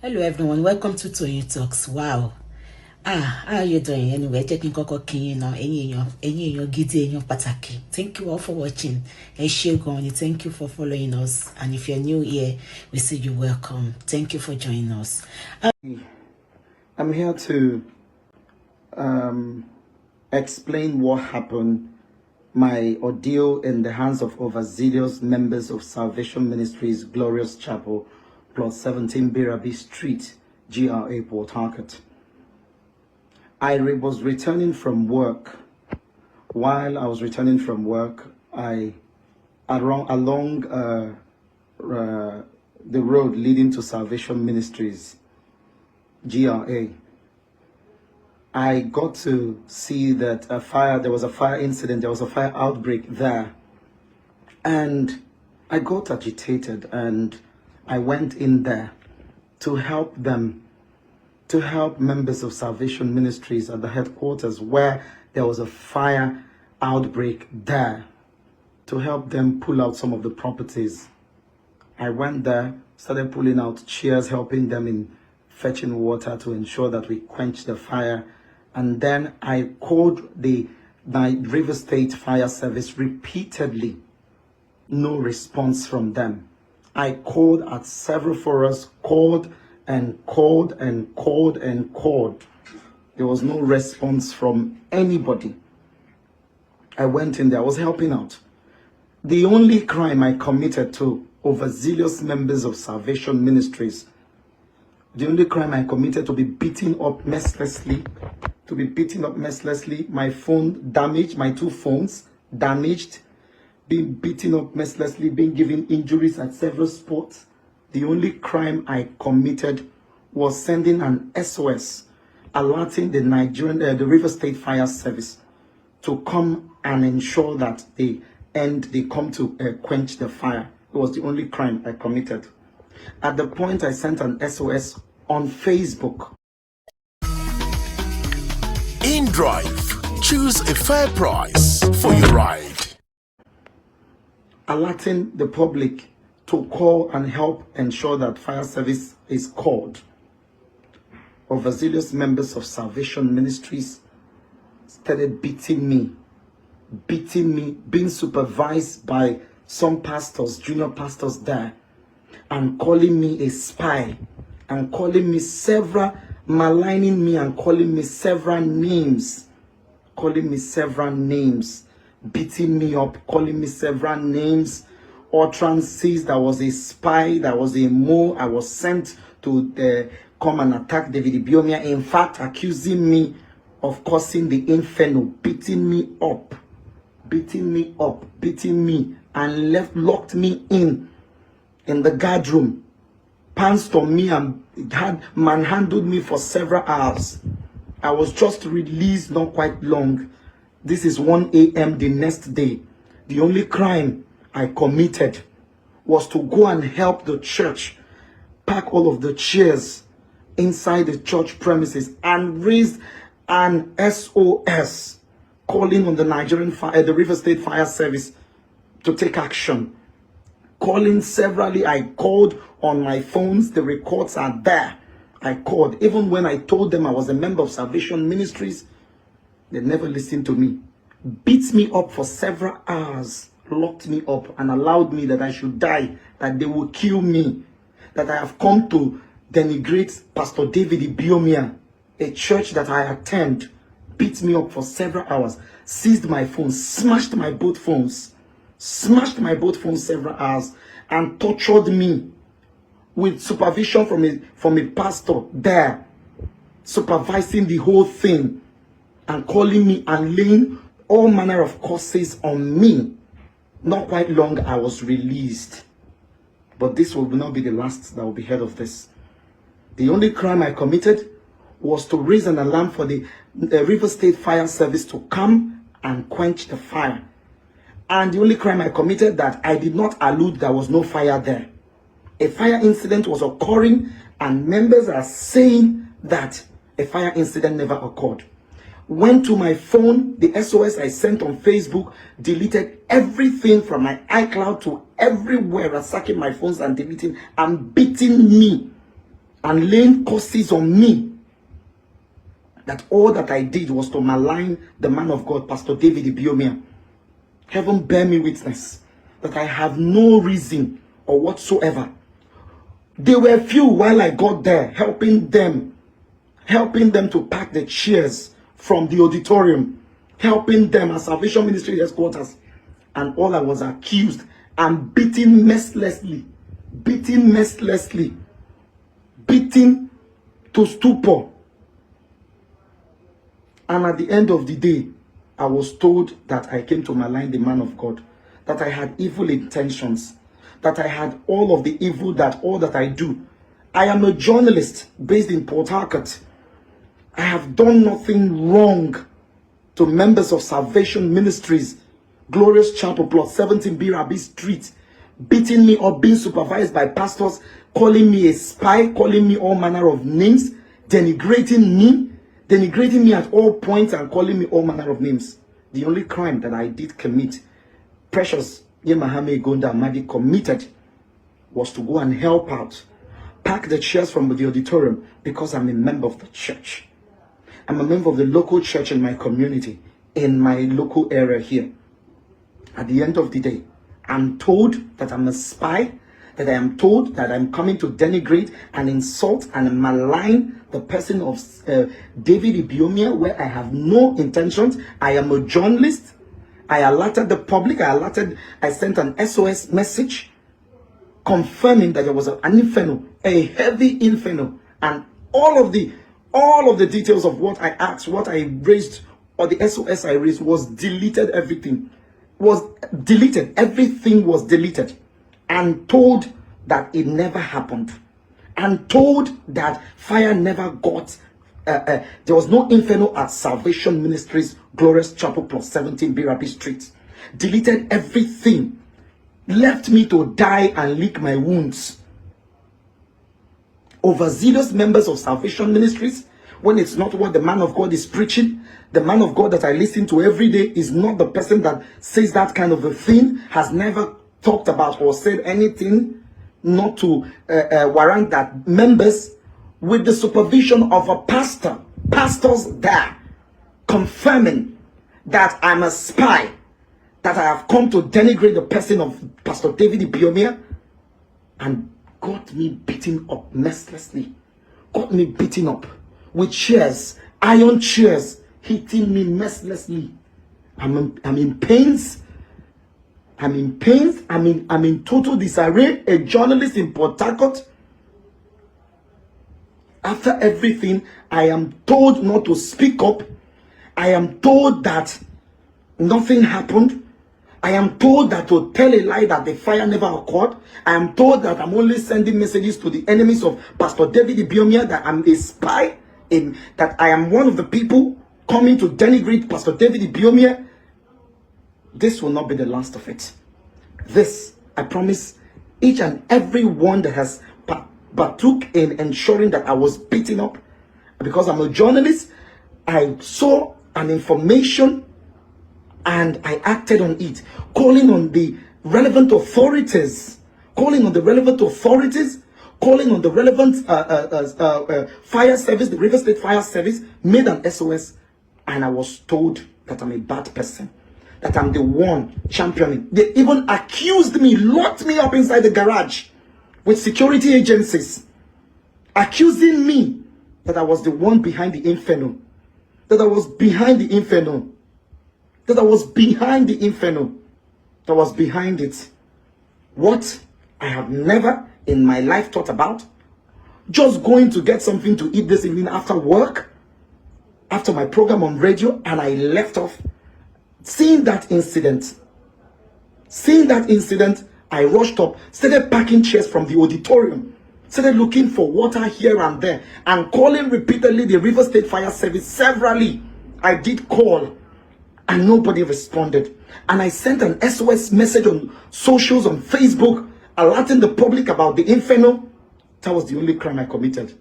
Hello everyone, welcome to Tony Talks. Wow. How are you doing? Anyway, taking koko kin now. Any gidi pataki. Thank you all for watching. Thank you for following us. And if you're new here, we say you welcome. Thank you for joining us. I'm here to explain what happened, my ordeal in the hands of overzealous members of Salvation Ministries Glorious Chapel, plot 17 Birabi Street, GRA, Port Harcourt. I was returning from work. While I was returning from work, along the road leading to Salvation Ministries, GRA, I got to see that there was a fire incident, there was a fire outbreak there. And I got agitated and I went in there to help them, to help members of Salvation Ministries at the headquarters where there was a fire outbreak there, to help them pull out some of the properties. I went there, started pulling out chairs, helping them in fetching water to ensure that we quench the fire. And then I called my River State Fire Service repeatedly. No response from them. I called at several forums, called and called and called and called. There was no response from anybody. I went in there, I was helping out. The only crime I committed to overzealous members of Salvation Ministries, the only crime I committed to be beaten up mercilessly, my phone damaged, my 2 phones damaged, being beaten up mercilessly, being given injuries at several spots. The only crime I committed was sending an SOS alerting the the River State Fire Service to come and ensure that they come to quench the fire. It was the only crime I committed. At the point I sent an SOS on Facebook. InDrive. Choose a fair price for your ride. Alerting the public to call and help ensure that fire service is called. Overzealous members of Salvation Ministries started beating me, being supervised by some pastors, junior pastors there, and calling me a spy, and calling me maligning me and calling me several names, beating me up, calling me several names, utterances that was a spy, that was a mole. I was sent to come and attack David Biomia. In fact, accusing me of causing the inferno, beating me, and locked me in the guard room, pounced on me and manhandled me for several hours. I was just released not quite long. This is 1 a.m. the next day. The only crime I committed was to go and help the church pack all of the chairs inside the church premises and raise an SOS calling on the the River State Fire Service to take action. Calling severally, I called on my phones. The records are there. I called. Even when I told them I was a member of Salvation Ministries, they never listened to me. Beat me up for several hours, locked me up, and allowed me that I should die, that they would kill me, that I have come to denigrate Pastor David Biomia, a church that I attend. Beat me up for several hours, seized my phone, smashed my both phones several hours, and tortured me with supervision from a pastor there, supervising the whole thing, and calling me and laying all manner of curses on me. Not quite long, I was released. But this will not be the last that will be heard of this. The only crime I committed was to raise an alarm for the River State Fire Service to come and quench the fire. And the only crime I committed, that I did not allude there was no fire there. A fire incident was occurring and members are saying that a fire incident never occurred. Went to my phone, the SOS I sent on Facebook, deleted everything from my iCloud to everywhere, ransacking my phones and deleting and beating me and laying curses on me, that all that I did was to malign the man of God, Pastor David Ibiomia. Heaven bear me witness that I have no reason or whatsoever. There were few while I got there, helping them to pack the chairs from the auditorium, helping them at Salvation Ministry headquarters. And all I was accused and beaten mercilessly, beaten to stupor. And at the end of the day, I was told that I came to malign the man of God, that I had evil intentions, that I had all of the evil, that all that I do. I am a journalist based in Port Harcourt. I have done nothing wrong to members of Salvation Ministries, Glorious Chapel, plot 17 B Rabi Street, beating me or being supervised by pastors, calling me a spy, calling me all manner of names, denigrating me at all points and calling me all manner of names. The only crime that I did commit, Precious Yemahame Gonda Madi committed, was to go and help out, pack the chairs from the auditorium, because I'm a member of the church. I'm a member of the local church in my community, in my local area here. At the end of the day, I'm told that I'm a spy, that I am told that I'm coming to denigrate and insult and malign the person of David Ibiomia, where I have no intentions. I am a journalist. I alerted the public. I sent an SOS message confirming that there was an inferno, a heavy inferno, and all of the details of what I asked, what I raised, or the SOS I raised was deleted. Everything was deleted, and told that it never happened, and told that fire never got, there was no inferno at Salvation Ministries, Glorious Chapel, plot 17 B Rabi Street. Deleted everything, left me to die and lick my wounds. Overzealous members of Salvation Ministries, when it's not what the man of God is preaching. The man of God that I listen to every day is not the person that says that kind of a thing, has never talked about or said anything not to warrant that. Members, with the supervision of a pastors there, confirming that I'm a spy, that I have come to denigrate the person of Pastor David Ibiomia, and got me beaten up mercilessly, got me beaten up with chairs, iron chairs, hitting me mercilessly. I'm in pains. I'm in total disarray. A journalist in Port Harcourt. After everything, I am told not to speak up. I am told that nothing happened. I am told that to tell a lie, that the fire never occurred. I am told that I'm only sending messages to the enemies of Pastor David Ibiomia, that I'm a spy, that I am one of the people coming to denigrate Pastor David Ibiomia. This will not be the last of it. This, I promise each and every one that has partook in ensuring that I was beaten up, because I'm a journalist. I saw an information and I acted on it, calling on the relevant authorities, calling on the relevant fire service, the River State Fire Service, made an SOS. And I was told that I'm a bad person, that I'm the one championing. They even accused me, locked me up inside the garage with security agencies, accusing me that I was the one behind the inferno, that I was behind the inferno, that was behind it. What I have never in my life thought about, just going to get something to eat this evening after work, after my program on radio, and I left off. Seeing that incident, I rushed up, started packing chairs from the auditorium, started looking for water here and there, and calling repeatedly the River State Fire Service. Severally, I did call, and nobody responded. And I sent an SOS message on socials, on Facebook, alerting the public about the inferno. That was the only crime I committed.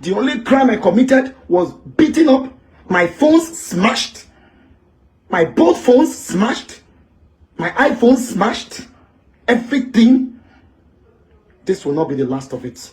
The only crime I committed was beating up, my phones smashed, both phones smashed, my iPhone smashed, everything. This will not be the last of it.